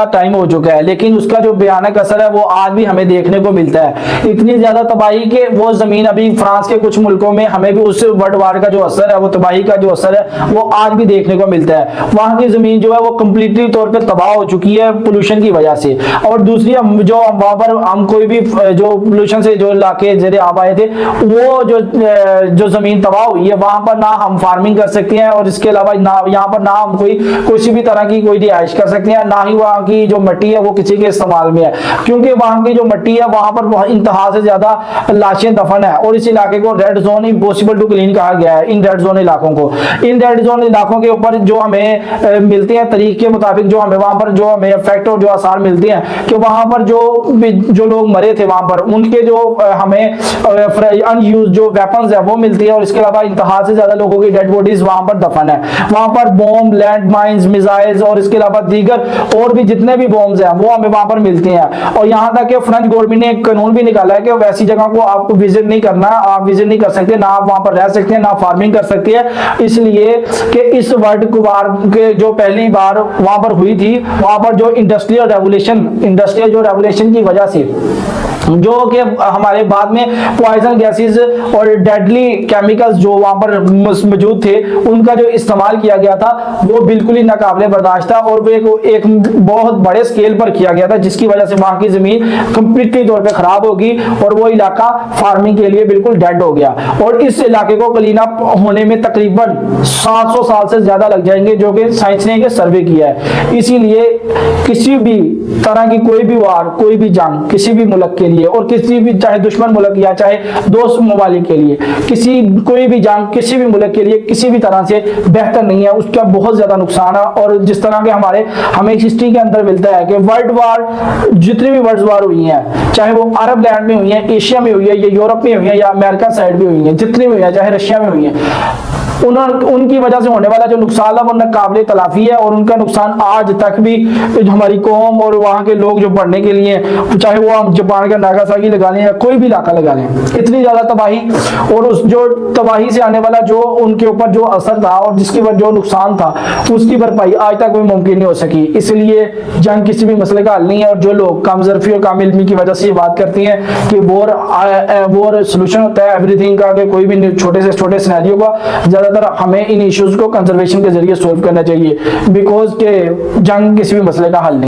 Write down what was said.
Time हो चुका है, लेकिन उसका जो भयानक असर है वो आज भी हमें देखने को मिलता है। इतनी ज्यादा तबाही के वो जमीन अभी फ्रांस के कुछ मुल्कों में हमें भी उस वर्ल्ड वार का जो असर है, वो तबाही का जो असर है वो आज भी देखने को मिलता है। वहां की जमीन जो है वो कंप्लीटली तौर पे तबाह हो चुकी है पोल्यूशन की वजह से। और दूसरी जो वहां पर हम कोई भी जो पोल्यूशन से जो इलाके जरिए आप आए थे, वो जो जमीन तबाह हुई है वहां पर ना हम फार्मिंग कर सकते हैं, और इसके अलावा ना यहाँ पर ना हम किसी भी तरह की कोई रिहाइश कर सकते हैं, ना ही वहाँ की जो मिट्टी है वो किसी के इस्तेमाल में है, क्योंकि वहाँ की जो मिट्टी है वहां पर इंतहा से ज्यादा लाशें दफन है। और इस इलाके को red zone impossible to clean कहा गया है। इन रेड जोन इलाकों को, इन रेड जोन इलाकों के ऊपर जो हमें मिलते हैं तरीके के मुताबिक, जो हमें वहां पर जो हमें इफेक्ट और जो आसार मिलते हैं कि वहां पर जो लोग मरे थे वहां पर उनके जो हमें अनयूज जो वेपन्स है वो मिलती है, और इसके अलावा इंतहा से ज्यादा लोगों की डेड बॉडीज वहां पर दफन है। वहां पर बॉम्ब, लैंड माइन्स, मिसाइल्स और इसके अलावा दीगर और भी जितने भी बॉम्ब्स हैं वो हमें वहां पर मिलते हैं। और यहाँ तक कि फ्रेंच गवर्नमेंट ने एक कानून भी निकाला है कि वैसी जगह को आपको विजिट नहीं करना, आप विजिट नहीं कर सकते, ना आप वहां पर रह सकते हैं, ना फार्मिंग कर सकते हैं, इसलिए कि इस वर्ल्ड वार के जो पहली बार वहां पर हुई थी, वहां पर जो इंडस्ट्रियल रेवोल्यूशन की वजह से जो कि हमारे बाद में पॉइजन गैसेस और डेडली केमिकल्स जो वहां पर मौजूद थे उनका जो इस्तेमाल किया गया था वो बिल्कुल ही नाकाबिले बर्दाश्त था, और वो एक बहुत बड़े स्केल पर किया गया था, जिसकी वजह से वहां की जमीन कंप्लीटली तौर पे खराब होगी और वो इलाका फार्मिंग के लिए बिल्कुल डेड हो गया। और इस इलाके को क्लीन अप होने में तकरीबन 700 साल से ज्यादा लग जाएंगे, जो कि साइंस ने सर्वे किया है। इसीलिए किसी भी तरह की कोई भी वार, कोई भी जंग किसी भी मुल्क के लिए, और किसी भी चाहे दुश्मन मुल्क या चाहे दोस्त ममालिक के लिए, कोई भी जंग किसी भी मुल्क के लिए किसी भी तरह से बेहतर नहीं है, उसका बहुत ज्यादा नुकसान है। और जिस तरह के हमें हिस्ट्री के अंदर मिलता है कि वर्ल्ड वार, जितनी भी वर्ल्ड वार हुई है, चाहे वो अरब लैंड में हुई है, एशिया में हुई है, या यूरोप में हुई है, या अमेरिका साइड में हुई है, जितनी भी हुई है, चाहे रशिया में हुई है, उनकी वजह से होने वाला जो नुकसान है वो नाकाबिले तलाफी है। और उनका नुकसान आज तक भी हमारी कौम और वहां के लोग जो पढ़ने के लिए, चाहे वो हम जापान का नागासाकी लगा लें या कोई भी इलाका लगा लें, इतनी ज्यादा तबाही और उस जो तबाही से आने वाला जो उनके ऊपर जो असर था और जिसकी वजह जो नुकसान था उसकी भरपाई आज तक कोई मुमकिन नहीं हो सकी। इसलिए जंग किसी भी मसले का हल नहीं है। और जो लोग कामजरफी और काम इल्मी की वजह से ये बात करती हैं कि वॉर सोल्यूशन होता है एवरीथिंग का, कि कोई भी छोटे से छोटे सिनेरियो का, ज्यादातर हमें इन इश्यूज को कंजर्वेशन के जरिए सोल्व करना चाहिए, बिकॉज के जंग किसी भी मसले का हल नहीं।